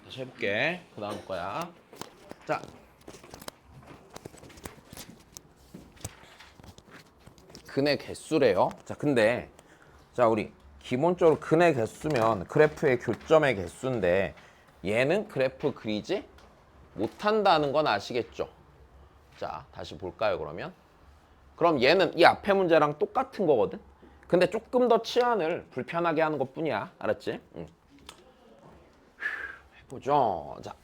다시 해볼게. 그 다음 거야. 자, 근의 개수래요. 자, 근데 자, 우리 기본적으로 근의 개수면 그래프의 교점의 개수인데 얘는 그래프 그리지 못한다는 건 아시겠죠? 자, 다시 볼까요, 그러면? 그럼 얘는 이 앞에 문제랑 똑같은 거거든? 근데 조금 더 치안을 불편하게 하는 것 뿐이야. 알았지? 응. 해보죠. 자.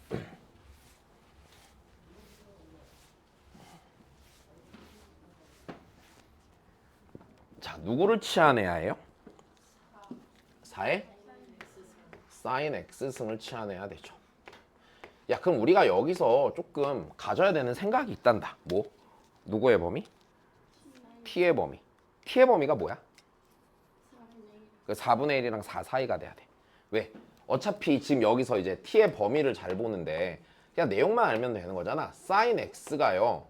자, 누구를 치환해야 해요? 4의 sin x승을 치환해야 되죠. 야, 그럼 우리가 여기서 조금 가져야 되는 생각이 있단다. 뭐? 누구의 범위? t의 범위. t의 범위가 뭐야? 그 4분의 1이랑 4 사이가 돼야 돼. 왜? 어차피 지금 여기서 이제 t의 범위를 잘 보는데 그냥 내용만 알면 되는 거잖아. sin x가요.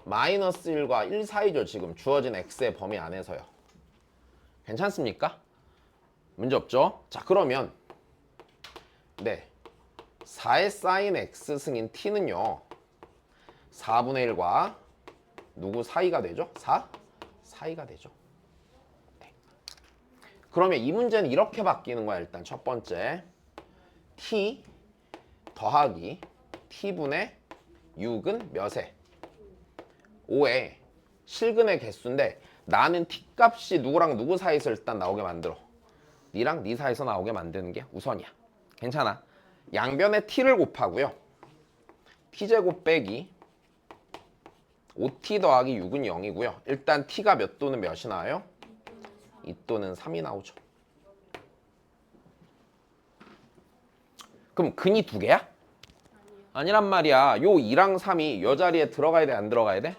마이너스 1과 1 사이죠. 지금 주어진 x의 범위 안에서요. 괜찮습니까? 문제 없죠? 자, 그러면 네, 4의 sin x승인 t는요 4분의 1과 누구 사이가 되죠? 4 사이가 되죠. 네. 그러면 이 문제는 이렇게 바뀌는 거야. 일단 첫 번째 t 더하기 t분의 6은 몇에? 5에 실근의 개수인데 나는 t 값이 누구랑 누구 사이에서 일단 나오게 만들어. 니랑 니 사이에서 나오게 만드는 게 우선이야. 괜찮아. 양변에 t를 곱하고요. t제곱 빼기 5t 더하기 6은 0이고요. 일단 t가 몇 또는 몇이 나와요? 2 또는 3이 나오죠. 그럼 근이 두 개야? 아니란 말이야. 요 2랑 3이 요 자리에 들어가야 돼, 안 들어가야 돼?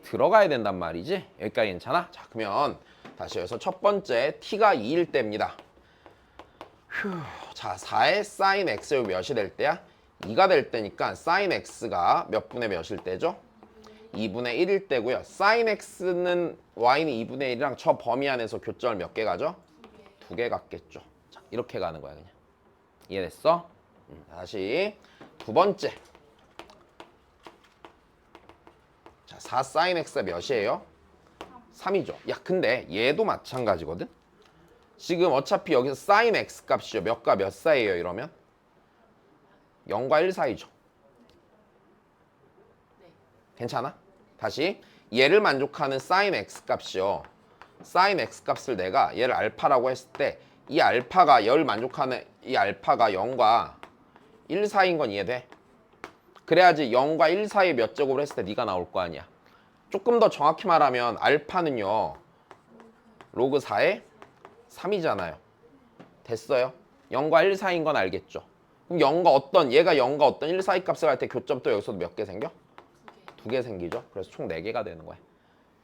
들어가야 된단 말이지. 여기까지 괜찮아? 자, 그러면 다시 여기서 첫 번째 t가 2일 때입니다. 자, 4의 sin x가 몇이 될 때야? 2가 될 때니까 sin x가 몇 분의 몇일 때죠? 2분의 1일 때고요. sin x는 y는 2분의 1이랑 저 범위 안에서 교점을 몇 개 가죠? 2개 갖겠죠. 자, 이렇게 가는 거야, 그냥. 이해됐어? 다시 두 번째. 자, 4 sin x가 몇이에요? 3이죠. 야, 근데 얘도 마찬가지거든? 지금 어차피 여기서 sin x 값이죠. 몇과 몇 사이예요, 이러면? 0과 1 사이죠. 괜찮아? 다시 얘를 만족하는 sin x 값이요. sin x 값을 내가 얘를 알파라고 했을 때 이 알파가 얘를 만족하는 이 알파가 0과 1 사이인 건 이해돼? 그래야지 0과 1 사이 몇 제곱을 했을 때 네가 나올 거 아니야. 조금 더 정확히 말하면 알파는요. 로그 4의 3이잖아요. 됐어요? 0과 1 사이인 건 알겠죠? 그럼 얘가 0과 어떤 1 사이 값을 할 때 교점 또 여기서도 몇 개 생겨? 2개 생기죠? 그래서 총 4개가 되는 거야.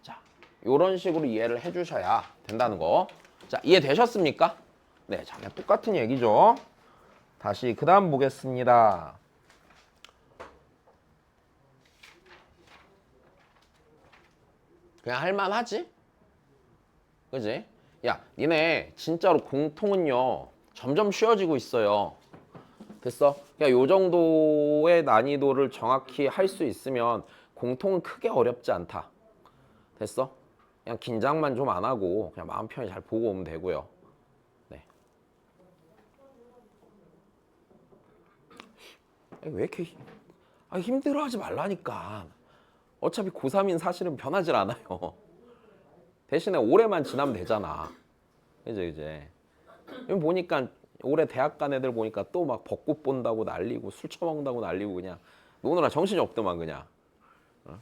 자, 요런 식으로 이해를 해주셔야 된다는 거. 자, 이해되셨습니까? 네, 자, 그냥 똑같은 얘기죠. 다시 그 다음 보겠습니다. 그냥 할만하지? 그지? 야, 니네 진짜로 공통은요 점점 쉬워지고 있어요. 됐어? 그냥 요 정도의 난이도를 정확히 할 수 있으면 공통은 크게 어렵지 않다. 됐어? 그냥 긴장만 좀 안 하고 그냥 마음 편히 잘 보고 오면 되고요. 네. 왜 이렇게 힘들어하지 말라니까. 어차피 고3인 사실은 변하질 않아요. 대신에 올해만 지나면 되잖아. 이제 여기 보니까 올해 대학 간 애들 보니까 또 막 벚꽃 본다고 난리고 술 처먹는다고 난리고 그냥 노느라 정신이 없더만 그냥. 어?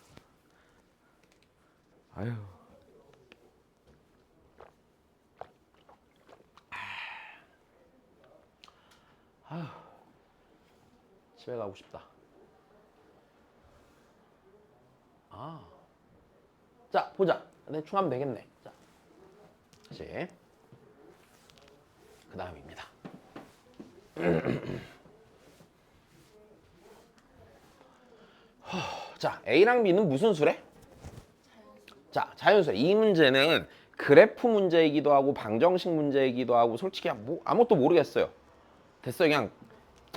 아유. 아휴. 집에 가고 싶다. 아. 자, 보자. 대충 하면 되겠네. 자, 다시. 그 다음입니다. 자, A랑 B는 무슨 수래? 자, 자연수래. 이 문제는 그래프 문제이기도 하고 방정식 문제이기도 하고 솔직히 뭐 아무것도 모르겠어요. 됐어요. 그냥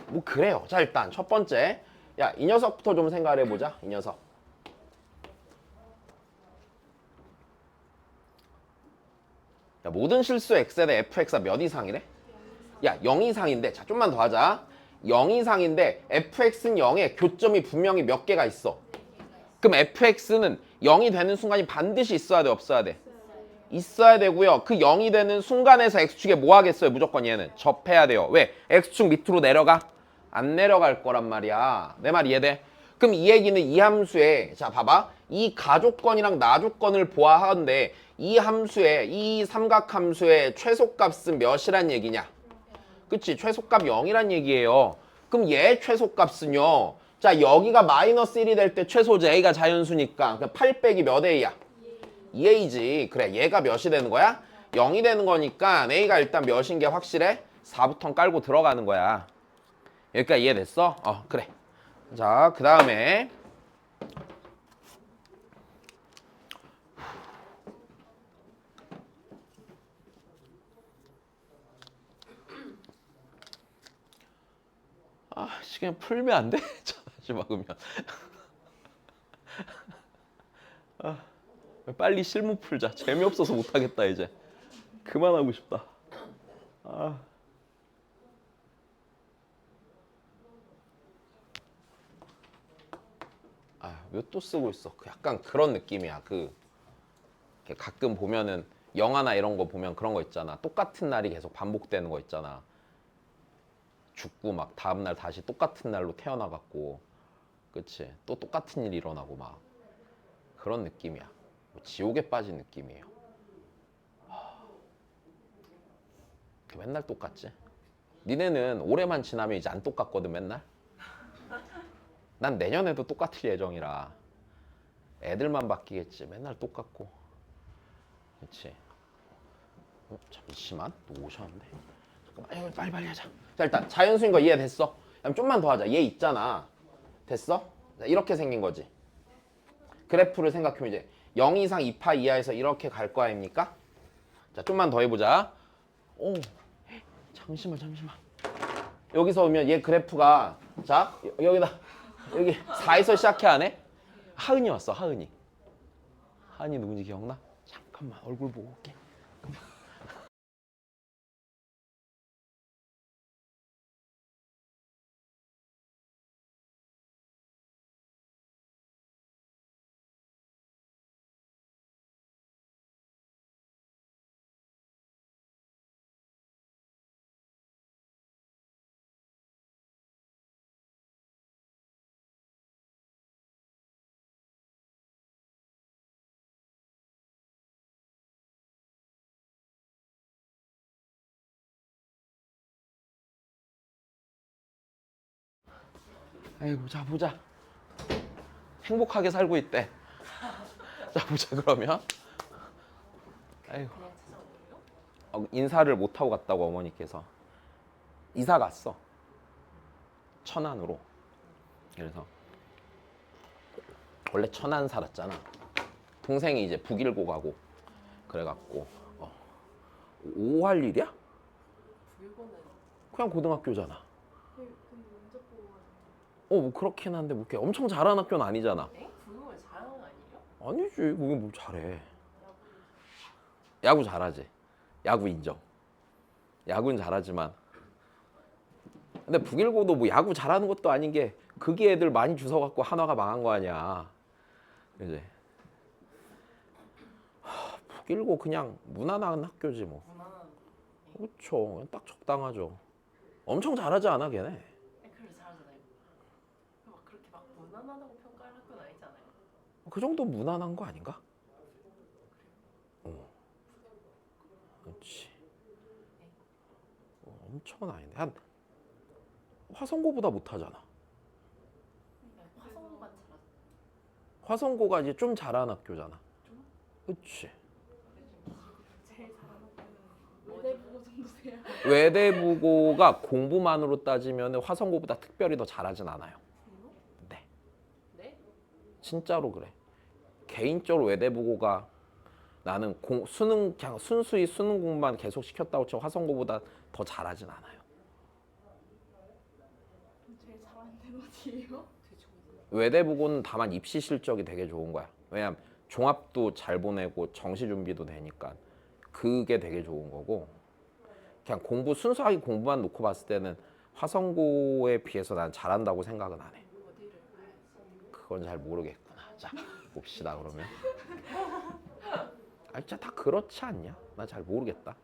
뭐 그래요. 자 일단 첫 번째 야 이 녀석부터 좀 생각을 해보자. 이 녀석 야, 모든 실수 x에 대해 fx가 몇 이상이래? 야 0 이상인데 자 좀만 더 하자. 0 이상인데 fx는 0에 교점이 분명히 몇 개가 있어. 그럼 fx는 0이 되는 순간이 반드시 있어야 돼 없어야 돼? 있어야 되고요. 그 0이 되는 순간에서 x축에 뭐 하겠어요? 무조건 얘는 접해야 돼요. 왜? x축 밑으로 내려가? 안 내려갈 거란 말이야. 내 말 이해돼? 그럼 이 얘기는 이 함수에 자 봐봐. 이 가조건이랑 나조건을 보아하는데 이 함수의 이 삼각함수의 최소값은 몇이란 얘기냐? 그치? 최소값 0이란 얘기예요. 그럼 얘 최소값은요. 자 여기가 마이너스 1이 될 때 최소지 a가 자연수니까 8 빼기 몇 a야? 2a지. 그래 얘가 몇이 되는 거야? 0이 되는 거니까 a가 일단 몇인 게 확실해? 4부터 깔고 들어가는 거야. 여기까지 이해됐어? 그래. 자 그 다음에 그냥 풀면 안 돼? 전화지 막으면 빨리 실무 풀자. 재미없어서 못하겠다 이제. 그만하고 싶다. 왜 또 쓰고 있어? 약간 그런 느낌이야. 가끔 보면은 영화나 이런 거 보면 그런 거 있잖아. 똑같은 날이 계속 반복되는 거 있잖아. 죽고 막 다음날 다시 똑같은 날로 태어나갖고 그치? 또 똑같은 일이 일어나고 막 그런 느낌이야. 지옥에 빠진 느낌이에요. 맨날 똑같지? 니네는 올해만 지나면 이제 안 똑같거든 맨날? 난 내년에도 똑같을 예정이라 애들만 바뀌겠지. 맨날 똑같고 그치? 잠시만 또 오셨는데 잠깐만 빨리 하자. 자 일단 자연수인 거 이해됐어? 그럼 좀만 더 하자. 얘 있잖아. 됐어? 자, 이렇게 생긴 거지. 그래프를 생각해보면 이제 0 이상 2파 이하에서 이렇게 갈 거 아닙니까? 자 좀만 더 해보자. 잠시만 여기서 오면 얘 그래프가 자 여기다 여기 4에서 시작해 안 해? 하은이 왔어. 하은이 누군지 기억나? 잠깐만 얼굴 보고 올게. 아이고 자 보자. 행복하게 살고 있대. 자 보자 그러면. 아이고. 인사를 못 하고 갔다고 어머니께서 이사 갔어. 천안으로. 그래서 원래 천안 살았잖아. 동생이 이제 북일고 가고 그래갖고 오 할 일이야? 그냥 고등학교잖아. 뭐 그렇긴 한데 뭐 이렇게 엄청 잘하는 학교는 아니잖아. 부동을 잘하는 거 아니에요? 아니지. 그게 뭐 잘해. 야구 잘하지. 야구 인정. 야구는 잘하지만 근데 북일고도 뭐 야구 잘하는 것도 아닌 게 거기 애들 많이 주워갖고 한화가 망한 거 아니야. 이제 북일고 그냥 무난한 학교지 뭐. 무난한. 그렇죠. 딱 적당하죠. 엄청 잘하지 않아 걔네. 그래 잘하잖아요. 막 그렇게 막 무난하다고 평가할 학교는 아니잖아요. 그 정도 무난한 거 아닌가? 그렇지. 엄청은 아닌데 한 화성고보다 못하잖아. 화성고만 잘하잖아. 화성고가 이제 좀 잘하는 학교잖아. 그렇지. 제일 잘하는 학교는 외대부고 정도세요? 외대부고가 공부만으로 따지면 화성고보다 특별히 더 잘하진 않아요. 네. 네? 진짜로 그래. 개인적으로 외대부고가 나는 수능 그냥 순수히 수능 공부만 계속 시켰다고 치고 화성고보다 더 잘하진 않아요. 어디예요? 외대부고는 다만 입시 실적이 되게 좋은 거야. 왜냐면 종합도 잘 보내고 정시 준비도 되니까 그게 되게 좋은 거고 그냥 공부 순수하게 공부만 놓고 봤을 때는 화성고에 비해서 난 잘한다고 생각은 안 해. 어디를 가야지? 그건 잘 모르겠구나. 자 봅시다 그러면. 아 진짜 다 그렇지 않냐? 나 잘 모르겠다.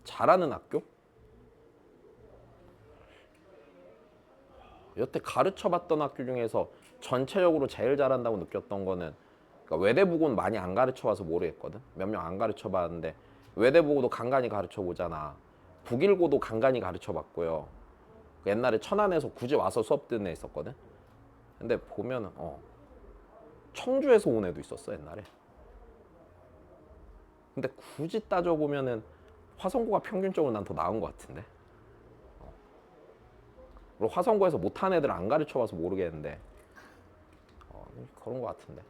잘하는 학교? 여태 가르쳐봤던 학교 중에서 전체적으로 제일 잘한다고 느꼈던 거는 그러니까 외대부고는 많이 안 가르쳐봐서 모르겠거든. 몇 명 안 가르쳐봤는데 외대부고도 간간히 가르쳐보잖아. 북일고도 간간히 가르쳐봤고요. 옛날에 천안에서 굳이 와서 수업 듣는 애 있었거든. 근데 보면은 청주에서 온 애도 있었어 옛날에. 근데 굳이 따져보면은 화성고가 평균적으로 난 더 나은 것 같은데. 그리고 화성고에서 못한 애들 안 가르쳐봐서 모르겠는데 그런 것 같은데.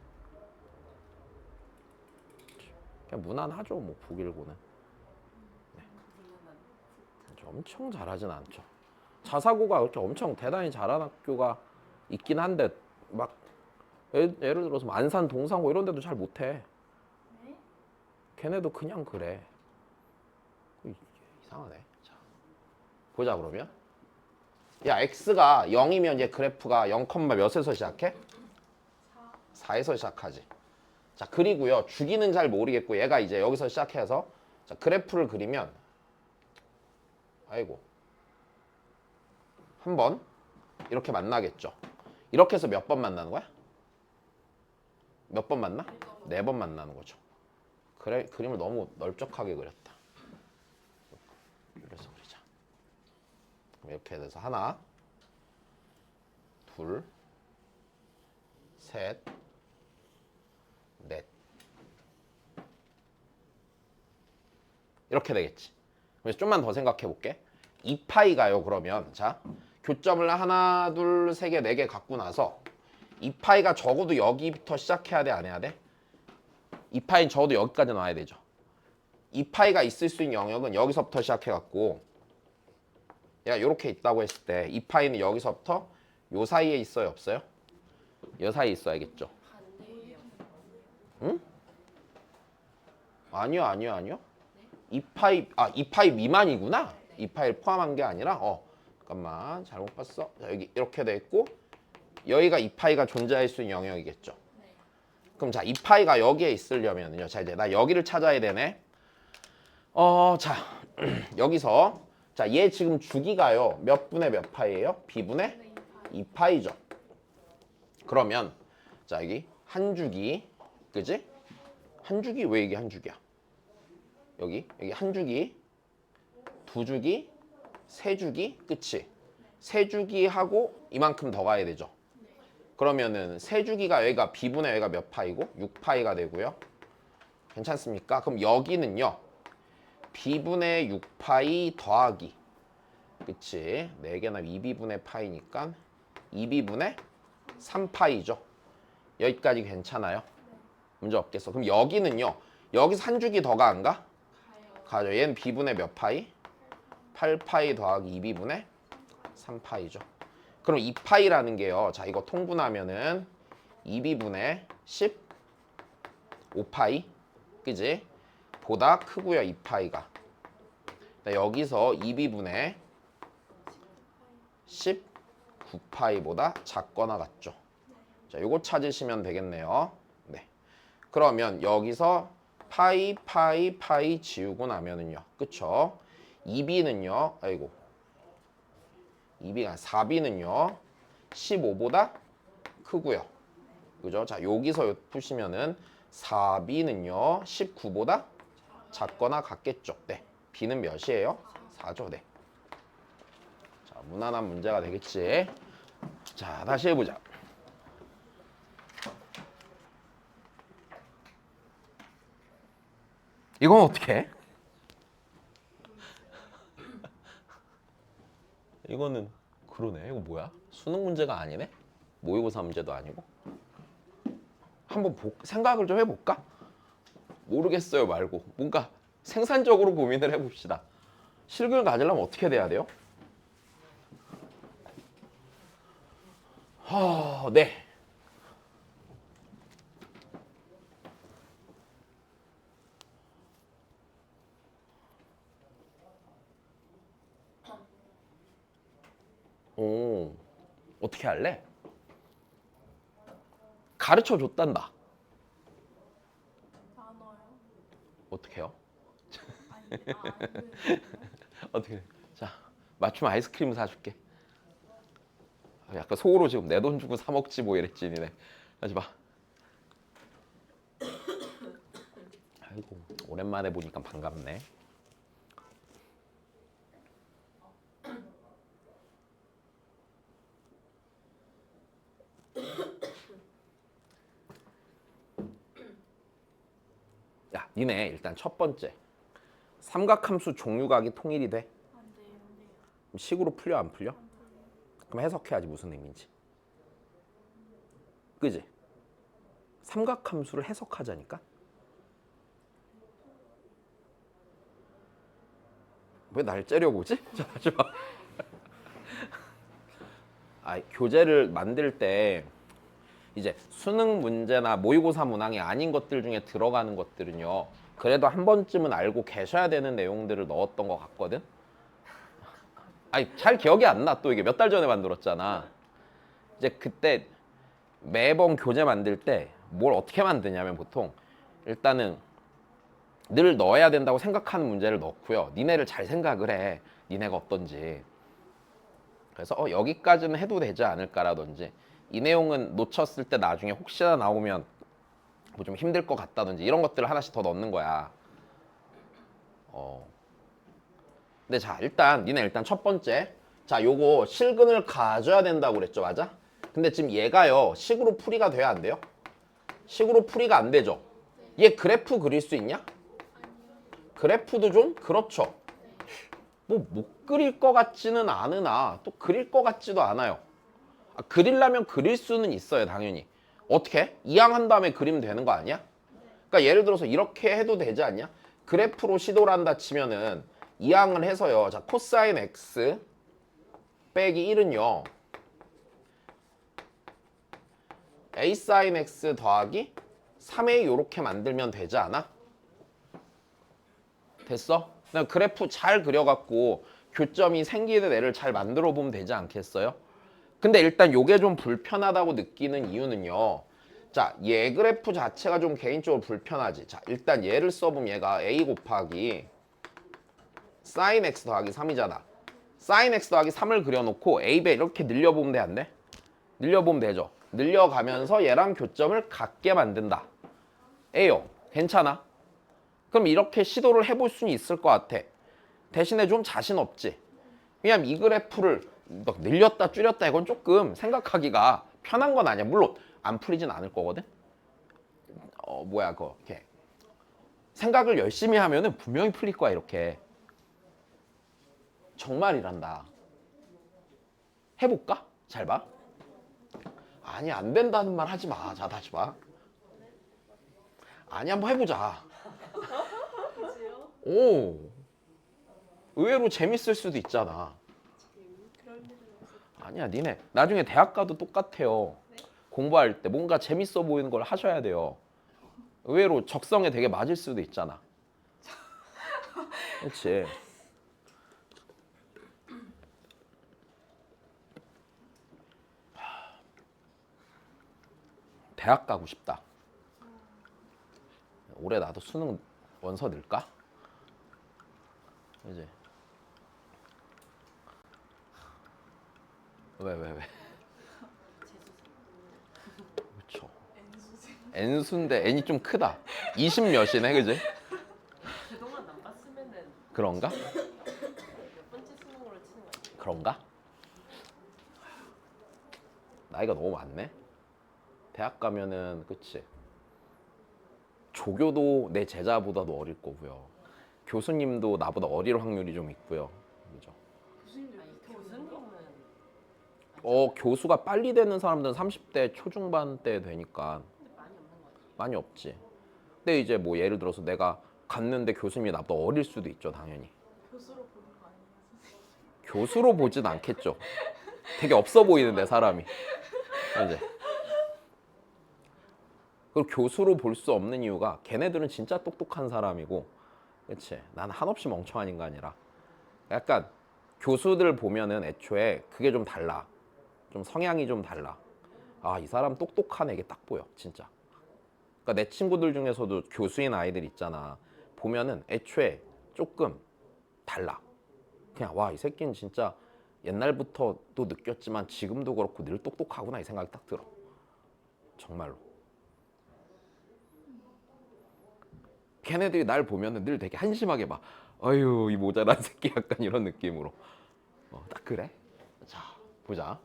그냥 무난하죠 뭐 북일고는. 네. 엄청 잘하진 않죠. 자사고가 그렇게 엄청 대단히 잘하는 학교가 있긴 한데 막 예를 들어서 안산 동상고 이런 데도 잘 못해. 네? 걔네도 그냥 그래. 이상하네. 자, 보자 그러면. 야 x가 0이면 얘 그래프가 0, 몇에서 시작해? 4에서 시작하지. 자 그리고요 주기는 잘 모르겠고 얘가 이제 여기서 시작해서 자 그래프를 그리면 아이고 한 번 이렇게 만나겠죠. 이렇게 해서 몇 번 만나는 거야? 몇 번 만나? 4번 만나는 거죠. 그래 그림을 너무 넓적하게 그렸다. 그래서 그리자. 그럼 이렇게 돼서 하나, 둘, 셋, 넷 이렇게 되겠지. 그래서 좀만 더 생각해 볼게. 2파이가요 그러면 자 교점을 하나, 둘, 세 개, 네 개 갖고 나서 2파이가 적어도 여기부터 시작해야 돼 안 해야 돼? 2파이는 적어도 여기까지 나와야 되죠. 2파이가 있을 수 있는 영역은 여기서부터 시작해갖고 얘가 이렇게 있다고 했을 때 2파이는 여기서부터 요 사이에 있어요 없어요? 요 사이에 있어야겠죠. 반대예요. 응? 아니요. 2파이 미만이구나. 2파이를 포함한 게 아니라 잠깐만 잘못 봤어. 자, 여기 이렇게 돼 있고 여기가 2파이가 존재할 수 있는 영역이겠죠. 네. 그럼 자 2파이가 여기에 있으려면요. 자 이제 나 여기를 찾아야 되네. 자 여기서 자 얘 지금 주기가요. 몇 분의 몇 파이예요? b분의 2파이죠. 그러면 자 여기 한 주기 그지? 한 주기 왜 이게 한 주기야? 여기 한 주기, 두 주기, 세 주기, 그치? 세 주기 하고 이만큼 더 가야 되죠. 그러면은 세 주기가 여기가 b분의 여기가 몇 파이고 6파이가 되고요. 괜찮습니까? 그럼 여기는요. b분의 6파이 더하기 그치? 4개나 2b분의 파이니까 2b분의 3파이죠. 여기까지 괜찮아요? 문제 없겠어. 그럼 여기는요. 여기서 한 주기 더가 안 가? 가죠. 얘는 b분의 몇 파이? 8파이 더하기 2b분의 3파이죠. 그럼 2파이라는 게요. 자 이거 통분하면은 2b분의 15파이 그지? 보다 크고요. 2파이가. 여기서 2b분의 19파이보다 작거나 같죠. 자, 요거 찾으시면 되겠네요. 네. 그러면 여기서 파이 지우고 나면은요. 그쵸? 2b는요. 아이고. 2b가 4b는요. 15보다 크고요. 그죠? 자, 여기서 푸시면은 4b는요. 19보다 작거나 같겠죠. 네. b는 몇이에요? 4죠. 네. 자, 무난한 문제가 되겠지. 자, 다시 해보자. 이건 어떻게 해? 이거는 그러네. 이거 뭐야? 수능 문제가 아니네? 모의고사 문제도 아니고. 한번 생각을 좀 해볼까? 모르겠어요 말고 뭔가 생산적으로 고민을 해봅시다. 실근을 가지려면 어떻게 돼야 돼요? 네. 오, 어떻게 할래? 가르쳐 줬단다. 단어요? 어떻게 해요? 아닌데. 어떻게? 자, 맞춤 아이스크림 사줄게. 약간 속으로 지금 내 돈 주고 사 먹지 뭐 이랬지 니네. 하지 마. 아이고 오랜만에 보니까 반갑네. 야, 니네 일단 첫 번째 삼각함수 종류각이 통일이 돼? 안 돼요. 그럼 식으로 풀려 안 풀려? 그럼 해석해야지 무슨 의미인지. 그지? 삼각함수를 해석하자니까. 왜 날 째려보지? 잠시만. 교재를 만들 때 이제 수능 문제나 모의고사 문항이 아닌 것들 중에 들어가는 것들은요. 그래도 한 번쯤은 알고 계셔야 되는 내용들을 넣었던 것 같거든. 잘 기억이 안 나. 또 이게 몇 달 전에 만들었잖아. 이제 그때 매번 교재 만들 때 뭘 어떻게 만드냐면 보통 일단은 늘 넣어야 된다고 생각하는 문제를 넣고요. 니네를 잘 생각을 해. 니네가 어떤지. 그래서 여기까지는 해도 되지 않을까라든지 이 내용은 놓쳤을 때 나중에 혹시나 나오면 뭐 좀 힘들 것 같다든지 이런 것들을 하나씩 더 넣는 거야. 근데 자 일단 니네 일단 첫 번째 자 요거 실근을 가져야 된다고 그랬죠, 맞아? 근데 지금 얘가요 식으로 풀이가 돼야 안 돼요? 식으로 풀이가 안 되죠. 얘 그래프 그릴 수 있냐? 그래프도 좀 그렇죠. 뭐 못 그릴 것 같지는 않으나 또 그릴 것 같지도 않아요. 그리려면 그릴 수는 있어요, 당연히. 어떻게? 이항한 다음에 그리면 되는 거 아니야? 그러니까 예를 들어서 이렇게 해도 되지 않냐? 그래프로 시도를 한다 치면은 이항을 해서요. 자, 코사인 x 빼기 1은요. a 사인 x 더하기 3a 요렇게 만들면 되지 않아? 됐어? 그냥 그래프 잘 그려갖고 교점이 생기는 애를 잘 만들어 보면 되지 않겠어요? 근데 일단 요게 좀 불편하다고 느끼는 이유는요. 자, 얘 그래프 자체가 좀 개인적으로 불편하지. 자, 일단 얘를 써보면 얘가 a 곱하기 sin x 더하기 3이잖아. sin x 더하기 3을 그려놓고 a배 이렇게 늘려보면 돼, 안 돼? 늘려보면 되죠. 늘려가면서 얘랑 교점을 같게 만든다. 에요. 괜찮아? 그럼 이렇게 시도를 해볼 수는 있을 것 같아. 대신에 좀 자신 없지. 왜냐면 이 그래프를 막 늘렸다 줄였다 이건 조금 생각하기가 편한 건 아니야. 물론 안 풀리진 않을 거거든. 그거 이렇게 생각을 열심히 하면은 분명히 풀릴 거야 이렇게. 정말이란다. 해볼까? 잘 봐. 아니 안 된다는 말 하지 마. 자 다시 봐. 아니 한번 해보자. 그지요? 오. 의외로 재밌을 수도 있잖아. 그럴 일은 없어. 아니야, 니네 나중에 대학 가도 똑같아요. 네? 공부할 때 뭔가 재밌어 보이는 걸 하셔야 돼요. 의외로 적성에 되게 맞을 수도 있잖아. 그렇지. 대학 가고 싶다. 올해 나도 수능 원서 넣을까? 그지? 왜? 그렇죠. N수생. N수인데 N이 좀 크다. 20 몇이네, 그지? 그동안 안 봤으면은 그런가? 몇 번째 수능으로 치는 거 같아요. 그런가? 나이가 너무 많네. 대학 가면은 그치. 조교도 내 제자보다도 어릴 거고요. 교수님도 나보다 어릴 확률이 좀 있고요. 그죠? 교수님들 교수님은 교수가 빨리 되는 사람들은 30대 초중반 때 되니까 근데 많이 없는 거 같아요. 많이 없지. 근데 이제 뭐 예를 들어서 내가 갔는데 교수님이 나보다 어릴 수도 있죠, 당연히. 교수로 보는 거 아니에요, 선생님? 교수로 보진 않겠죠. 되게 없어 보이는데 사람이. 이제 그리고 교수로 볼 수 없는 이유가 걔네들은 진짜 똑똑한 사람이고, 그렇지? 난 한없이 멍청한 인간이라. 약간 교수들 보면은 애초에 그게 좀 달라. 좀 성향이 좀 달라. 아, 이 사람 똑똑한 애게 딱 보여, 진짜. 그러니까 내 친구들 중에서도 교수인 아이들 있잖아. 보면은 애초에 조금 달라. 그냥 와, 이 새끼는 진짜 옛날부터도 느꼈지만 지금도 그렇고 늘 똑똑하구나 이 생각이 딱 들어. 정말로. 걔네들이 날 보면은 늘 되게 한심하게 봐. 아유, 이 모자란 새끼 약간 이런 느낌으로. 딱 그래. 자, 보자.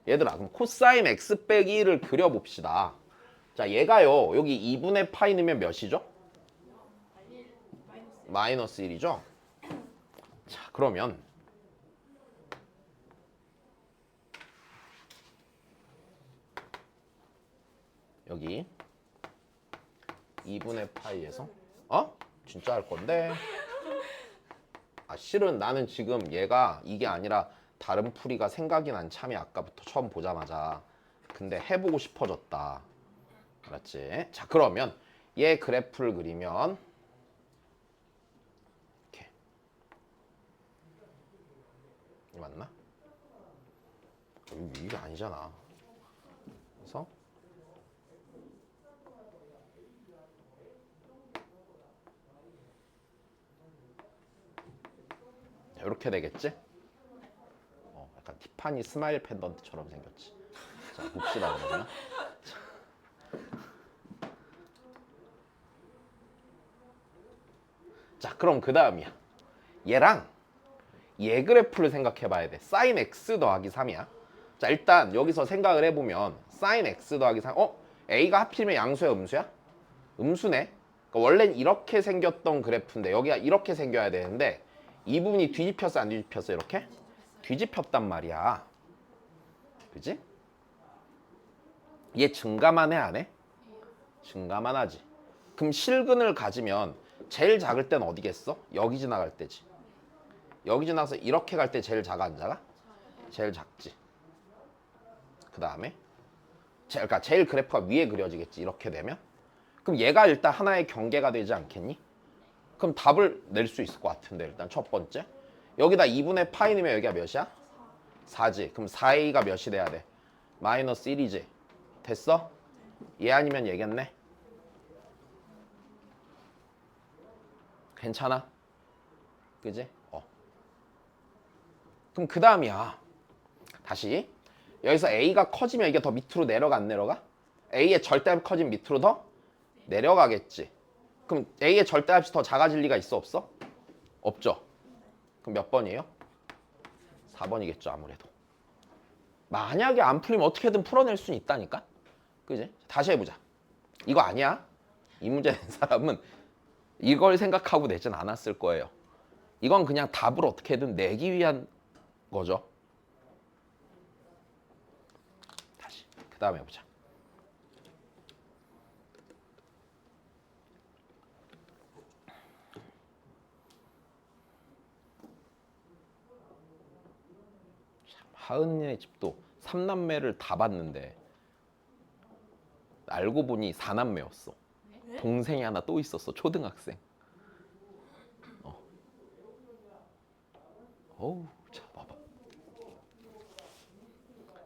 얘들아, 그럼 코사인 x 빼기 1을 그려봅시다. 자, 얘가요, 여기 2분의 파이 넣으면 몇이죠? 마이너스 1이죠? 자, 그러면 여기 2분의 파이에서 진짜 할 건데. 아, 실은 나는 지금 얘가 이게 아니라 다른 풀이가 생각이 난 참이 아까부터 처음 보자마자. 근데 해보고 싶어졌다. 알았지? 자, 그러면 얘 그래프를 그리면 이렇게. 이거 맞나? 이게 아니잖아. 그래서 이렇게 되겠지? 약간 티파니 스마일 펜던트처럼 생겼지. 자, 봅시다 그러면. 자, 그럼 그 다음이야. 얘랑 얘 그래프를 생각해 봐야 돼. 사인 x 더하기 3이야. 자, 일단 여기서 생각을 해보면 사인 x 더하기 3. a가 하필이면 양수야, 음수야? 음수네. 그러니까 원래는 이렇게 생겼던 그래프인데 여기가 이렇게 생겨야 되는데 이 부분이 뒤집혔어, 안 뒤집혔어? 이렇게? 뒤집혔단 말이야. 그지? 얘 증가만 해, 안 해? 증가만 하지. 그럼 실근을 가지면 제일 작을 땐 어디겠어? 여기 지나갈 때지. 여기 지나가서 이렇게 갈 때 제일 작아, 안 작아? 제일 작지. 그 다음에 그러니까 제일 그래프가 위에 그려지겠지, 이렇게 되면. 그럼 얘가 일단 하나의 경계가 되지 않겠니? 그럼 답을 낼 수 있을 것 같은데, 일단 첫 번째 여기다 2분의 파이 넣으면 여기가 몇이야? 4지. 그럼 4a가 몇이 돼야 돼? 마이너스 1이지. 됐어? 얘 아니면 얘겠네. 괜찮아? 그지? 그럼 그 다음이야. 다시 여기서 a가 커지면 이게 더 밑으로 내려가, 안 내려가? a의 절대값이 커지면 밑으로 더 내려가겠지. 그럼 a의 절대값이 더 작아질 리가 있어, 없어? 없죠. 그럼 몇 번이에요? 4번이겠죠, 아무래도. 만약에 안 풀리면 어떻게든 풀어낼 수는 있다니까? 그지? 다시 해보자. 이거 아니야. 이 문제 낸 사람은 이걸 생각하고 내진 않았을 거예요. 이건 그냥 답을 어떻게든 내기 위한 거죠. 다시 그 다음에 해보자. 하은이네 집도 3남매를 다 봤는데 알고 보니 4남매였어. 동생이 하나 또 있었어, 초등학생. 어우, 자 봐봐.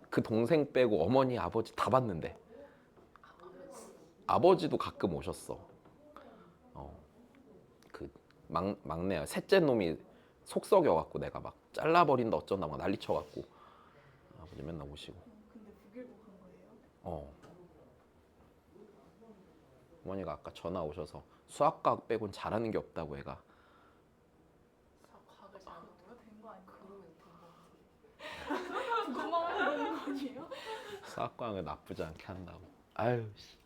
그 동생 빼고 어머니, 아버지 다 봤는데 아버지도 가끔 오셨어. 그 막내야, 셋째 놈이 속 썩여갖고 내가 막 잘라버린다 어쩐다 막 난리 쳐갖고 아버지 맨날 오시고. 근데 북일고 간 거예요? 어머니가 아까 전화 오셔서 수학과학 빼곤 잘하는 게 없다고 애가. 과학을 잘 뭐가 된거 아니에요? 그러면 된 거. 그거만 하면 되는 거 아니에요? 수학과학을 나쁘지 않게 한다고. 아유 씨.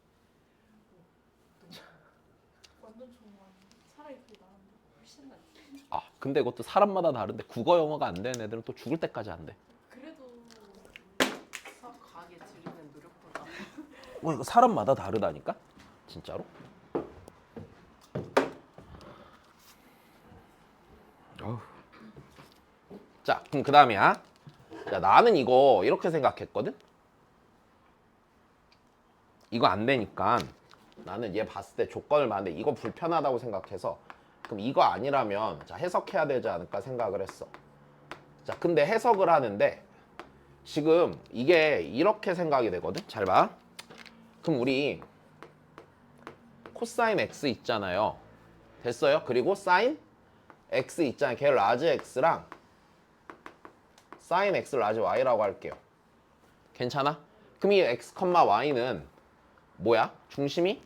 완전 좋은 거 아니에요? 차라리 그게 나은데. 훨씬 낫지. 근데 그것도 사람마다 다른데 국어 영어가 안 되는 애들은 또 죽을 때까지 안 돼. 그래도 수학 과학에 들이는 노력보다 이거 사람마다 다르다니까? 진짜로? 자, 그럼 그 다음이야. 자, 나는 이거 이렇게 생각했거든? 이거 안 되니까 나는 얘 봤을 때 조건을 봤는데 이거 불편하다고 생각해서 그럼 이거 아니라면 자 해석해야 되지 않을까 생각을 했어. 자 근데 해석을 하는데 지금 이게 이렇게 생각이 되거든. 잘 봐. 그럼 우리 코사인 x 있잖아요. 됐어요? 그리고 사인 x 있잖아요. 걔 라지 x랑 사인 x 라지 y라고 할게요. 괜찮아? 그럼 이 x, y는 뭐야? 중심이?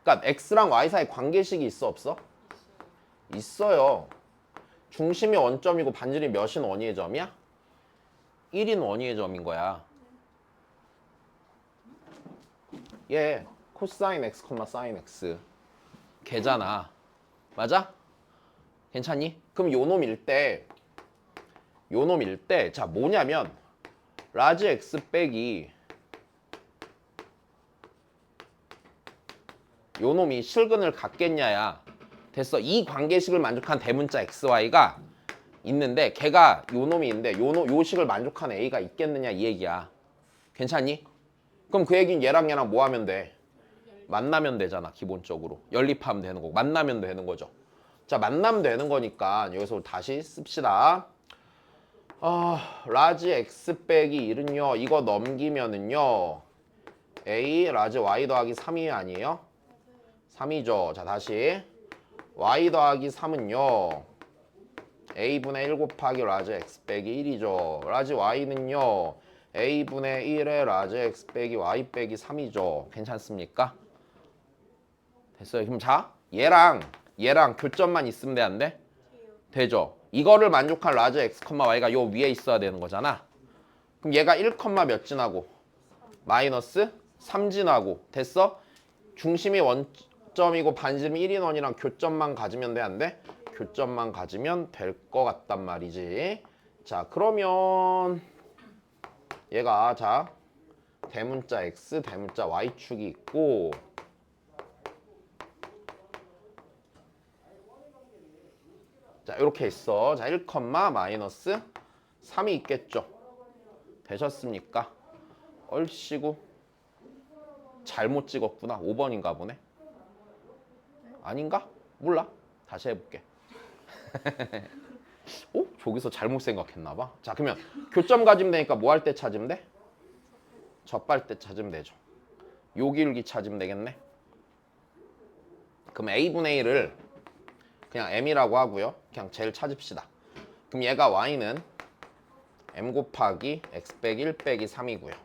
그러니까 x랑 y 사이 관계식이 있어 없어? 있어요. 중심이 원점이고 반지름이 몇인 원위의 점이야? 1인 원위의 점인 거야. 얘 코사인 x, 사인 x 걔잖아. 맞아? 괜찮니? 그럼 요놈일 때 자 뭐냐면 라지 x 빼기 요놈이 실근을 갖겠냐야. 됐어. 이 관계식을 만족한 대문자 xy가 있는데 걔가 요놈이 있는데 요 식을 만족하는 a가 있겠느냐 이 얘기야. 괜찮니? 그럼 그 얘기는 얘랑 뭐 하면 돼? 만나면 되잖아. 기본적으로 연립하면 되는 거고 만나면 되는 거죠. 자 만나면 되는 거니까 여기서 다시 씁시다. 라지 x 빼기 1은요 이거 넘기면은요 a 라지 y 더하기 3이 아니에요? 3이죠. 자 다시 y 더하기 3은요 a분의 1 곱하기 라지 x 빼기 1이죠. 라지 y는요 a분의 1의 라지 x 빼기 y 빼기 3이죠. 괜찮습니까? 됐어요. 그럼 자 얘랑 교점만 있으면 돼 안 돼? 되죠. 이거를 만족한 라지 x, y가 요 위에 있어야 되는 거잖아. 그럼 얘가 1, 몇 진하고 마이너스 3 진하고 됐어? 중심이 원점이고 반지름이 1인 원이랑 교점만 가지면 돼 안 돼? 교점만 가지면 될 것 같단 말이지. 자 그러면 얘가 자 대문자 x, 대문자 y축이 있고 자 이렇게 있어. 자 1, 마이너스 3이 있겠죠. 되셨습니까? 얼씨구 잘못 찍었구나. 5번인가 보네. 아닌가? 몰라. 다시 해볼게. 저기서 잘못 생각했나 봐. 자 그러면 교점 가지면 되니까 뭐 할 때 찾으면 돼? 접할 때 찾으면 되죠. 요 기울기 찾으면 되겠네. 그럼 a분의 1을 그냥 m이라고 하고요. 그냥 제일 찾읍시다. 그럼 얘가 y는 m 곱하기 x 빼기 1 빼기 3이고요.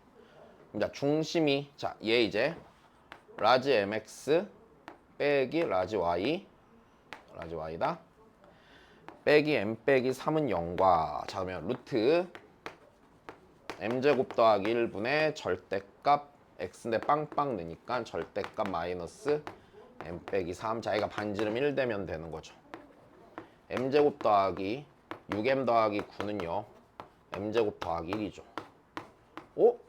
자 중심이 자 얘 이제 라지 mx 빼기 라지 y다. 빼기 m 빼기 3은 0과 자 그러면 루트 m제곱 더하기 1분의 절대값 x인데 빵빵 넣으니까 절대값 마이너스 m 빼기 3. 자 얘가 반지름 1 되면 되는 거죠. m제곱 더하기 6m 더하기 9는요 m제곱 더하기 1이죠. 오?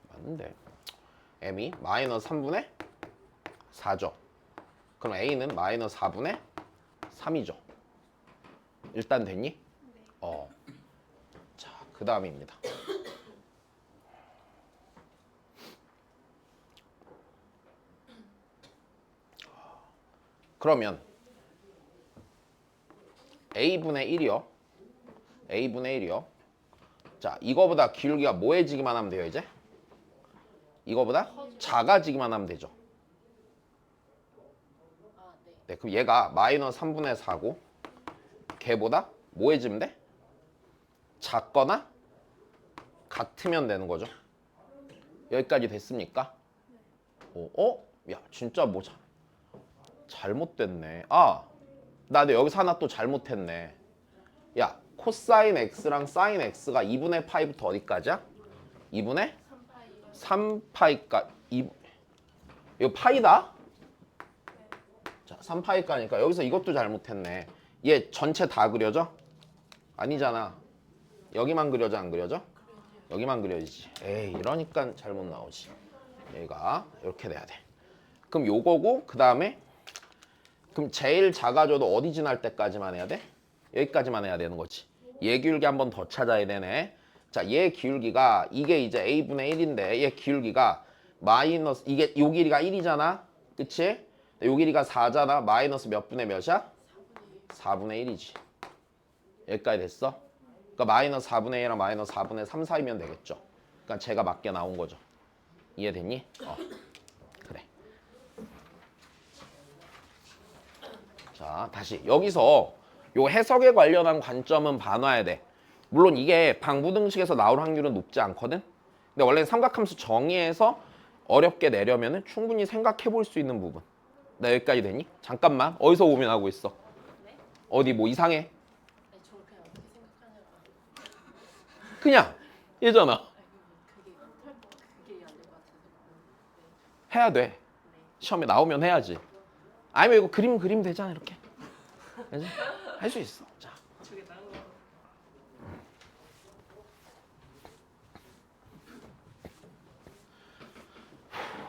맞는데 m이 마이너스 3분의 4죠. 그럼 a는 마이너스 4분의 3이죠. 일단 됐니? 자, 그 다음입니다. 그러면 a분의 1이요. a분의 1이요. 자, 이거보다 기울기가 뭐해지기만 하면 돼요, 이제? 이거보다 작아지기만 하면 되죠. 네, 그럼 얘가 마이너스 3분의 4고 걔보다 뭐해지면 돼? 작거나 같으면 되는 거죠. 여기까지 됐습니까? 야, 진짜 뭐 잘못됐네. 나 여기서 하나 또 잘못했네. 야, 코사인 x랑 사인 x가 2분의 파이부터 어디까지야? 2분의 3파이까 이거 파이다? 자, 3파이까니까 여기서 이것도 잘못했네. 얘 전체 다 그려져? 아니잖아. 여기만 그려져 안 그려져? 여기만 그려지지. 에이 이러니까 잘못 나오지. 얘가 이렇게 돼야 돼. 그럼 요거고 그 다음에 그럼 제일 작아져도 어디 지날 때까지만 해야 돼? 여기까지만 해야 되는 거지. 얘 기울기 한 번 더 찾아야 되네. 자, 얘 기울기가 이게 이제 a분의 1인데 얘 기울기가 마이너스 이게 요 길이가 1이잖아. 그치? 요 길이가 4잖아. 마이너스 몇 분의 몇이야? 4분의 1이지. 여기까지 됐어? 그러니까 마이너스 4분의 1이랑 마이너스 4분의 3 사이면 되겠죠. 그러니까 제가 맞게 나온 거죠. 이해됐니? 그래. 자, 다시 여기서 요 해석에 관련한 관점은 봐놔야 돼. 물론 이게 방부등식에서 나올 확률은 높지 않거든. 근데 원래 삼각함수 정의에서 어렵게 내려면은 충분히 생각해 볼 수 있는 부분. 나 여기까지 되니? 잠깐만. 어디서 고민하고 있어? 네? 어디 뭐 이상해? 아니 저 그냥 어떻게 생각하냐고. 그냥 얘잖아. 아니 그게 안 될 것 같아서. 네. 해야 돼. 네. 시험에 나오면 해야지. 아니면 이거 그림 되잖아 이렇게. 할 수 있어. 자, 저게 나은 거.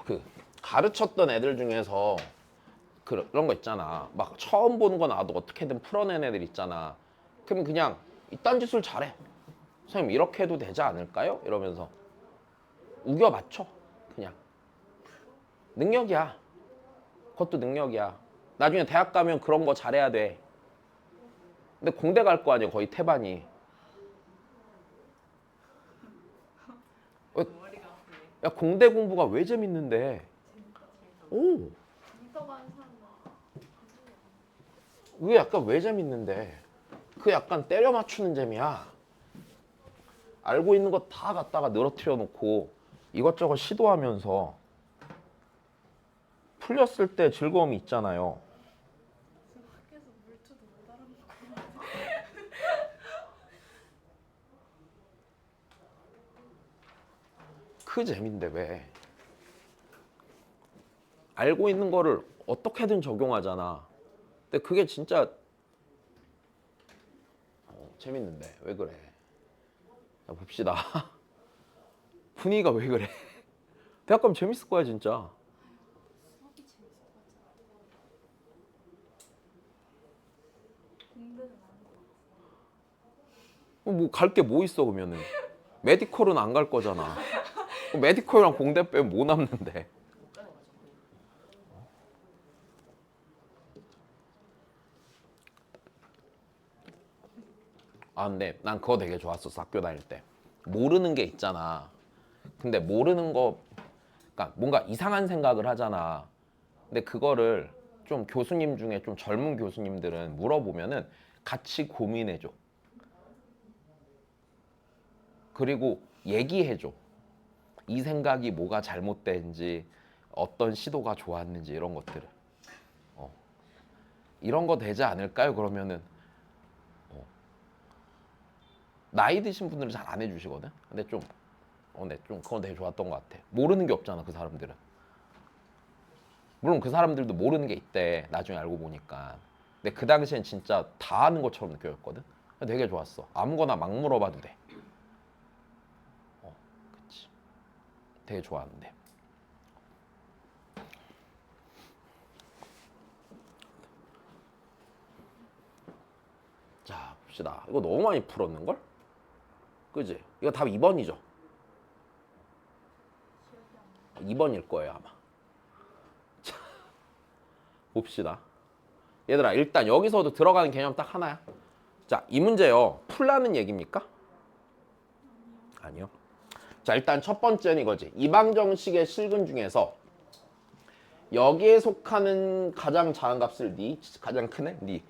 그 가르쳤던 애들 중에서 그런 거 있잖아. 막 처음 보는 거 나도 어떻게든 풀어낸 애들 있잖아. 그럼 그냥 이딴 짓을 잘해. 선생님 이렇게 해도 되지 않을까요? 이러면서 우겨 맞춰. 그냥 능력이야. 그것도 능력이야. 나중에 대학 가면 그런 거 잘해야 돼. 근데 공대 갈 거 아니야. 거의 태반이. 머리가 아프네. 야, 공대 공부가 왜 재밌는데? 오, 인터가 하는 사람은 그게 약간 왜 재밌는데? 그 약간 때려 맞추는 재미야. 알고 있는 거 다 갖다가 늘어뜨려 놓고 이것저것 시도하면서 풀렸을 때 즐거움이 있잖아요. 밖에서 물투도 못 알아먹고 그 재미인데 왜? 알고 있는 거를 어떻게든 적용하잖아. 근데 그게 진짜 재밌는데 왜 그래? 자, 봅시다. 분위기가 왜 그래? 대학 가면 재밌을 거야 진짜. 수업이 재밌을 것 같잖아. 공대는 아닌 것 같아. 뭐 갈 게 뭐 있어 그러면은 메디컬은 안 갈 거잖아. 메디컬이랑 공대 빼면 뭐 남는데? 못 가는 거죠. 거의. 아 근데 난 그거 되게 좋았었어. 학교 다닐 때 모르는 게 있잖아. 근데 모르는 거 그러니까 뭔가 이상한 생각을 하잖아. 근데 그거를 좀 교수님 중에 좀 젊은 교수님들은 물어보면은 같이 고민해줘. 그리고 얘기해줘. 이 생각이 뭐가 잘못된지 어떤 시도가 좋았는지 이런 것들을. 이런 거 되지 않을까요? 그러면은 나이 드신 분들은 잘 안 해주시거든. 근데 좀 그건 되게 좋았던 것 같아. 모르는 게 없잖아 그 사람들은. 물론 그 사람들도 모르는 게 있대. 나중에 알고 보니까. 근데 그 당시엔 진짜 다 아는 것처럼 느껴졌거든. 되게 좋았어. 아무거나 막 물어봐도 돼. 그치. 되게 좋았는데. 자, 봅시다. 이거 너무 많이 풀었는걸? 그지? 이거 답 2번이죠? 2번일 거예요 아마. 자, 봅시다. 얘들아 일단 여기서도 들어가는 개념 딱 하나야. 자, 이 문제요. 풀라는 얘기입니까? 아니요. 자, 일단 첫 번째는 이거지. 이방정식의 실근 중에서 여기에 속하는 가장 작은 값을 니, 가장 크네? 니.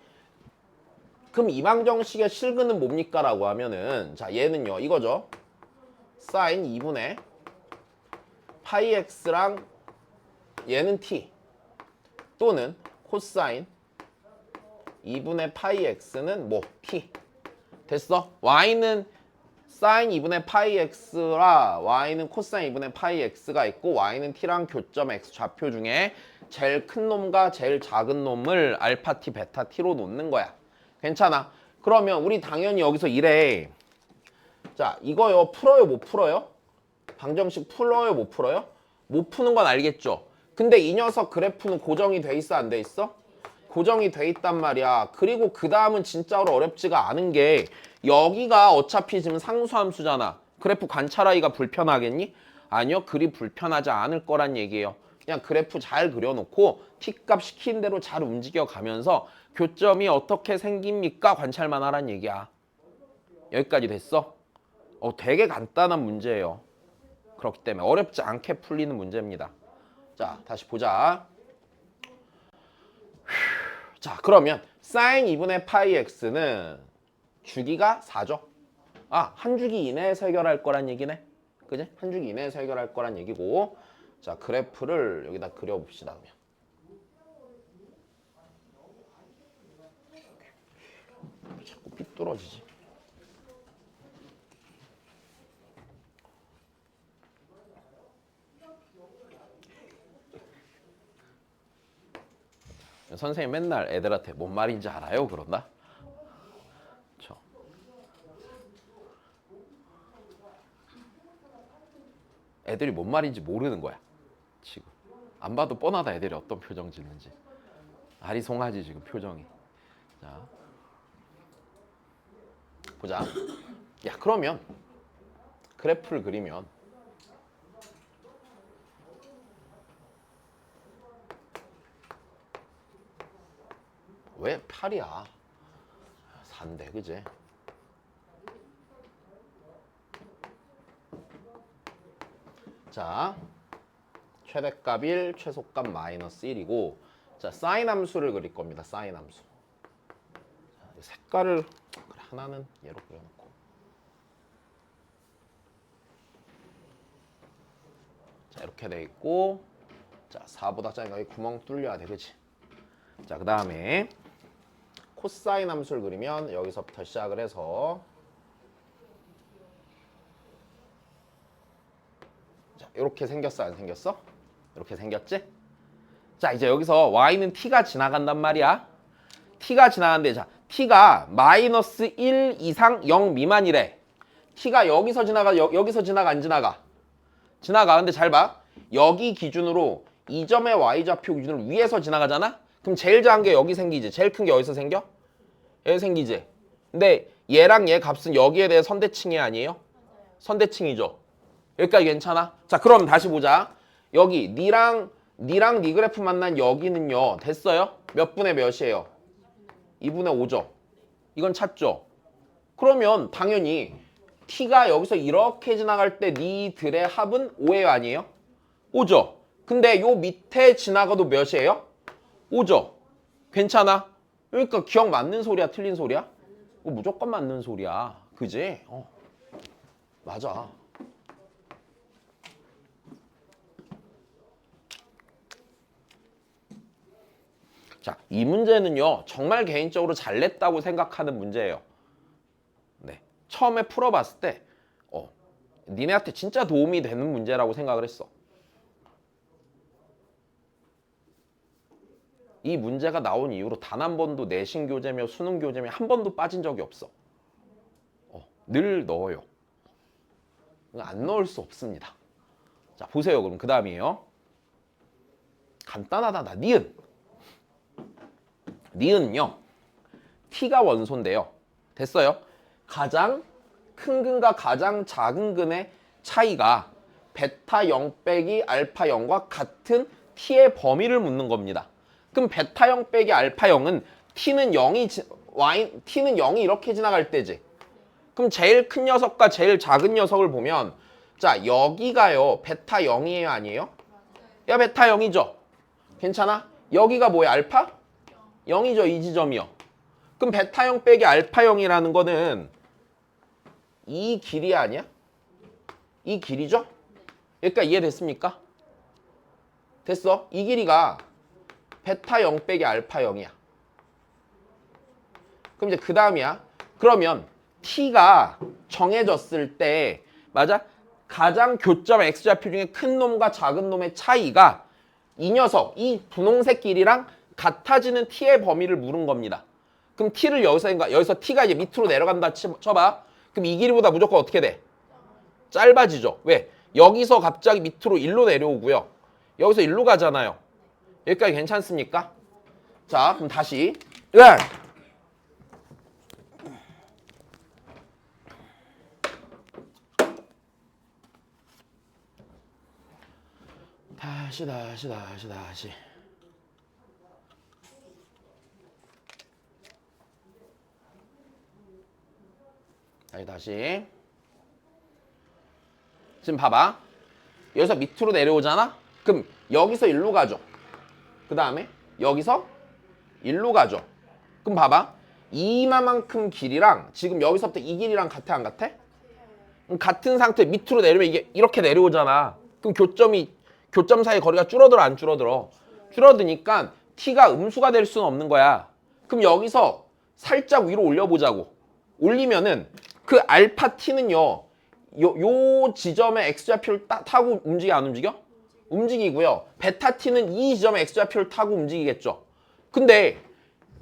그럼 이방정식의 실근은 뭡니까? 라고 하면은 자, 얘는요. 이거죠. 사인 2분의 파이 x랑 얘는 t 또는 코사인 2분의 파이 x는 뭐 t. 됐어? y는 사인 2분의 파이 x라 y는 코사인 2분의 파이 x가 있고 y는 t랑 교점 x 좌표 중에 제일 큰 놈과 제일 작은 놈을 알파 t, 베타 t로 놓는 거야. 괜찮아. 그러면 우리 당연히 여기서 이래. 자, 이거요. 풀어요? 못 풀어요? 방정식 풀어요? 못 풀어요? 못 푸는 건 알겠죠? 근데 이 녀석 그래프는 고정이 돼 있어? 안 돼 있어? 고정이 돼 있단 말이야. 그리고 그 다음은 진짜로 어렵지가 않은 게 여기가 어차피 지금 상수함수잖아. 그래프 관찰하기가 불편하겠니? 아니요. 그리 불편하지 않을 거란 얘기예요. 그냥 그래프 잘 그려놓고 t값 시킨 대로 잘 움직여가면서 교점이 어떻게 생깁니까? 관찰만 하란 얘기야. 여기까지 됐어? 되게 간단한 문제예요. 그렇기 때문에 어렵지 않게 풀리는 문제입니다. 자, 다시 보자. 자, 그러면 sin 2분의 파이 x는 주기가 4죠? 한 주기 이내에서 해결할 거란 얘기네. 그지? 한 주기 이내에서 해결할 거란 얘기고. 자, 그래프를 여기다 그려봅시다. 그러면. 자꾸 삐뚤어지지. 선생님 맨날 애들한테 뭔 말인지 알아요? 그런다? 애들이 뭔 말인지 모르는 거야. 지금. 안 봐도 뻔하다 애들이 어떤 표정 짓는지. 아리송하지 지금 표정이. 자, 보자. 야, 그러면 그래프를 그리면 왜 8이야? 4인데, 그지? 자, 최대값 1, 최소값 마이너스 1이고, 자, 사인 함수를 그릴 겁니다. 사인 함수. 자, 색깔을 그래, 하나는 얘로 그려놓고. 자, 이렇게 돼 있고, 자, 4보다 작으니까 여기 구멍 뚫려야 돼, 그치? 자, 그 다음에 코사인 함수를 그리면 여기서부터 시작을 해서 자, 이렇게 생겼어, 안 생겼어? 이렇게 생겼지? 자, 이제 여기서 y는 t가 지나간단 말이야. t가 지나가는데, 자, t가 마이너스 1 이상 0 미만이래. t가 여기서 지나가, 여기서 지나가, 안 지나가? 지나가. 근데 잘 봐. 여기 기준으로 이 점의 y좌표 기준으로 위에서 지나가잖아? 그럼 제일 작은 게 여기 생기지. 제일 큰 게 어디서 생겨? 여기 생기지. 근데 얘랑 얘 값은 여기에 대해 선대칭이 아니에요? 선대칭이죠. 여기까지 괜찮아? 자, 그럼 다시 보자. 여기 니랑 니 그래프 만난 여기는요. 됐어요? 몇 분의 몇이에요? 2분의 5죠. 이건 찾죠? 그러면 당연히 t가 여기서 이렇게 지나갈 때 니들의 합은 5예요, 아니에요? 5죠. 근데 요 밑에 지나가도 몇이에요? 5죠. 괜찮아? 그러니까 기억 맞는 소리야, 틀린 소리야? 무조건 맞는 소리야. 그지? 맞아. 자, 이 문제는요. 정말 개인적으로 잘 냈다고 생각하는 문제예요. 네. 처음에 풀어봤을 때 니네한테 진짜 도움이 되는 문제라고 생각을 했어. 이 문제가 나온 이후로 단 한 번도 내신 교재며 수능 교재며 한 번도 빠진 적이 없어. 늘 넣어요. 안 넣을 수 없습니다. 자, 보세요. 그럼 그 다음이에요. 간단하다. 니은요. t가 원소인데요. 됐어요? 가장 큰 근과 가장 작은 근의 차이가 베타 0 빼기 알파 0과 같은 t의 범위를 묻는 겁니다. 그럼 베타 0 빼기 알파 0은 t는 0이 이렇게 지나갈 때지. 그럼 제일 큰 녀석과 제일 작은 녀석을 보면 자, 여기가요. 베타 0이에요, 아니에요? 야, 베타 0이죠. 괜찮아? 여기가 뭐야? 알파? 0이죠. 이 지점이요. 그럼 베타 0 빼기 알파 0이라는 거는 이 길이 아니야? 이 길이죠? 그러니까 이해됐습니까? 됐어? 이 길이가 베타 0 빼기 알파 0이야. 그럼 이제 그 다음이야. 그러면 t가 정해졌을 때 맞아? 가장 교점 x좌표 중에 큰 놈과 작은 놈의 차이가 이 녀석, 이 분홍색 길이랑 같아지는 t의 범위를 물은 겁니다. 그럼 t를 여기서 t가 이제 밑으로 내려간다 쳐봐. 그럼 이 길이보다 무조건 어떻게 돼? 짧아지죠. 왜? 여기서 갑자기 밑으로 1로 내려오고요. 여기서 1로 가잖아요. 여기까지 괜찮습니까? 자, 그럼 다시. 으악! 다시. 다시. 지금 봐봐. 여기서 밑으로 내려오잖아? 그럼 여기서 일로 가죠. 그 다음에 여기서 일로 가죠. 그럼 봐봐. 이만큼 길이랑 지금 여기서부터 이 길이랑 같아 안 같아? 그럼 같은 상태 밑으로 내리면 이게 이렇게 내려오잖아. 그럼 교점 사이 거리가 줄어들어 안 줄어들어? 줄어드니까 t가 음수가 될 수는 없는 거야. 그럼 여기서 살짝 위로 올려보자고. 올리면은 그 알파 t는요. 요 지점에 x좌표를 타고 움직여 안 움직여? 움직이고요. 베타 t는 이 지점에 x좌표를 타고 움직이겠죠. 근데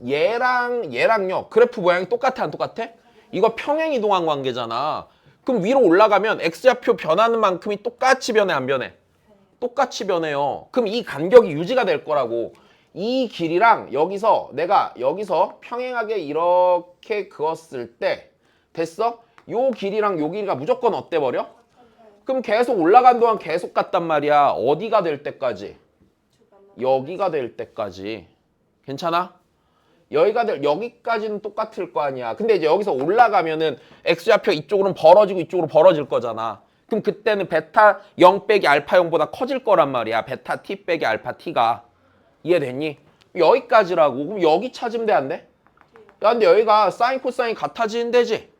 얘랑요. 그래프 모양이 똑같아 안 똑같아? 이거 평행 이동한 관계잖아. 그럼 위로 올라가면 x좌표 변하는 만큼이 똑같이 변해 안 변해? 똑같이 변해요. 그럼 이 간격이 유지가 될 거라고. 이 길이랑 내가 여기서 평행하게 이렇게 그었을 때 됐어? 요 길이랑 요 길이가 무조건 어때 버려? 그럼 계속 올라간 동안 계속 갔단 말이야. 어디가 될 때까지? 여기가 될 때까지. 괜찮아? 여기까지는 똑같을 거 아니야. 근데 이제 여기서 올라가면은 x좌표 이쪽으로는 벌어지고 이쪽으로 벌어질 거잖아. 그럼 그때는 베타 0 빼기 알파 0보다 커질 거란 말이야. 베타 t 빼기 알파 t가. 이해됐니? 여기까지라고. 그럼 여기 찾으면 돼 안 돼? 야 근데 여기가 사인 코사인 같아지는 데지?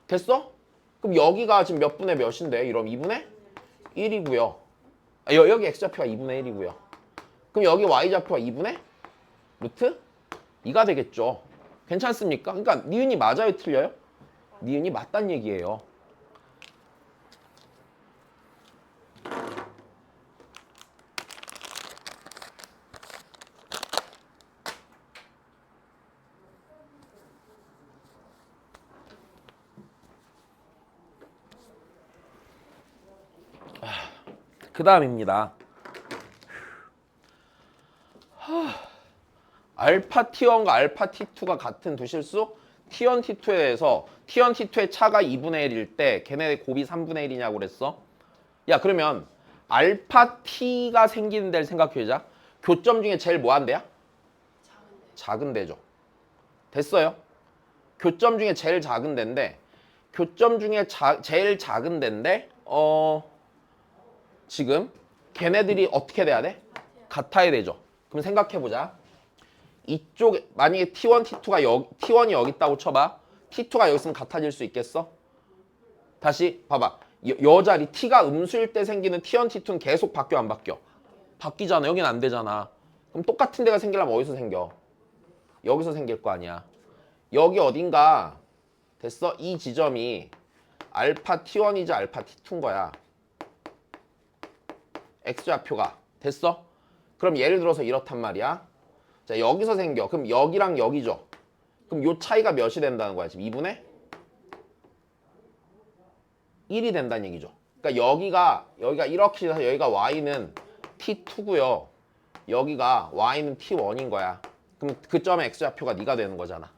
됐어? 그럼 여기가 지금 몇 분의 몇인데? 이러면 2분의 1이고요. 여기 x좌표가 2분의 1이고요. 그럼 여기 y좌표가 2분의 루트 2가 되겠죠. 괜찮습니까? 그러니까 니은이 맞아요 틀려요? 니은이 맞단 얘기예요. 그 다음입니다. 알파 T1과 알파 T2가 같은 두 실수? T1, T2에 대해서 T1, T2의 차가 2분의 1일 때 걔네 곱이 3분의 1이냐고 그랬어? 야 그러면 알파 T가 생기는 데를 생각해보자. 교점 중에 제일 뭐한 데야? 작은 데죠. 됐어요? 교점 중에 제일 작은 데인데 교점 중에 제일 작은 데인데 지금 걔네들이 어떻게 돼야 돼? 같아야 되죠. 그럼 생각해보자. 이쪽 만약에 T1, T2가 T1이 여기 있다고 쳐봐. T2가 여기 있으면 같아질 수 있겠어? 다시 봐봐. 여 자리 T가 음수일 때 생기는 T1, T2는 계속 바뀌어 안 바뀌어? 바뀌잖아. 여긴 안 되잖아. 그럼 똑같은 데가 생기려면 어디서 생겨? 여기서 생길 거 아니야. 여기 어딘가 됐어? 이 지점이 알파 T1이지 알파 T2인 거야. x좌표가 됐어? 그럼 예를 들어서 이렇단 말이야. 자 여기서 생겨. 그럼 여기랑 여기죠. 그럼 요 차이가 몇이 된다는 거야? 지금 2분의 1이 된다는 얘기죠. 그러니까 여기가 이렇게 해서 여기가 y는 t2고요. 여기가 y는 t1인 거야. 그럼 그 점의 x좌표가 네가 되는 거잖아.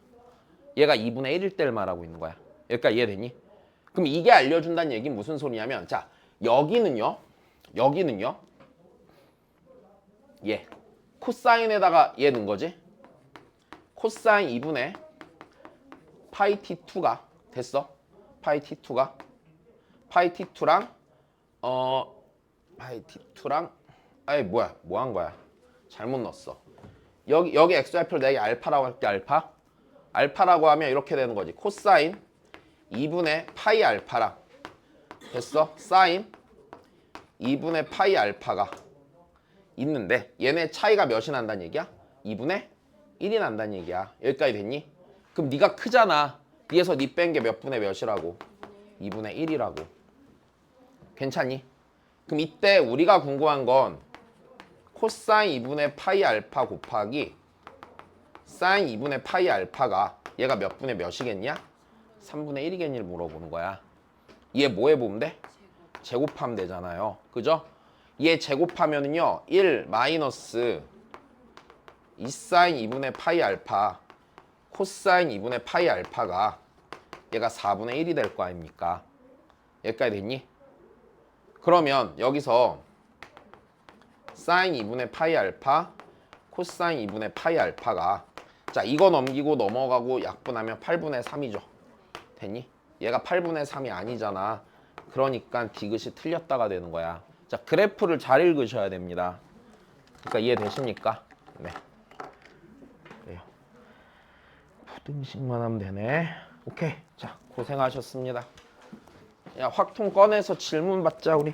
얘가 2분의 1일 때를 말하고 있는 거야. 여기까지 이해되니? 그럼 이게 알려준다는 얘기는 무슨 소리냐면 자 여기는요. 얘 코사인에다가 얘 넣은 거지. 코사인 2분의 파이 t2가 됐어. 파이 t2랑 아이 뭐야 뭐 한 거야. 잘못 넣었어. 여기 x좌표를 내가 알파라고 할게. 알파라고 하면 이렇게 되는 거지. 코사인 2분의 파이 알파랑 됐어. 사인 2분의 파이 알파가 있는데 얘네 차이가 몇이 난다는 얘기야? 2분의 1이 난다는 얘기야. 여기까지 됐니? 그럼 네가 크잖아. 뒤에서 네 뺀 게 몇 분의 몇이라고? 2분의 1이라고. 괜찮니? 그럼 이때 우리가 궁금한 건 코사인 2분의 파이 알파 곱하기 사인 2분의 파이 알파가 얘가 몇 분의 몇이겠냐? 3분의 1이겠니를 물어보는 거야. 얘 뭐 해보면 돼? 제곱하면 되잖아요. 그죠? 얘 제곱하면은요 1 마이너스 이 사인 2분의 파이 알파 코사인 2분의 파이 알파가 얘가 4분의 1이 될 거 아닙니까? 여기까지 됐니? 그러면 여기서 사인 2분의 파이 알파 코사인 2분의 파이 알파가 자 이거 넘기고 넘어가고 약분하면 8분의 3이죠. 됐니? 얘가 8분의 3이 아니잖아. 그러니까 디귿이 틀렸다가 되는 거야. 자 그래프를 잘 읽으셔야 됩니다. 그러니까 이해되십니까? 네. 그래요. 부등식만 하면 되네. 오케이. 자 고생하셨습니다. 야 확통 꺼내서 질문 받자 우리.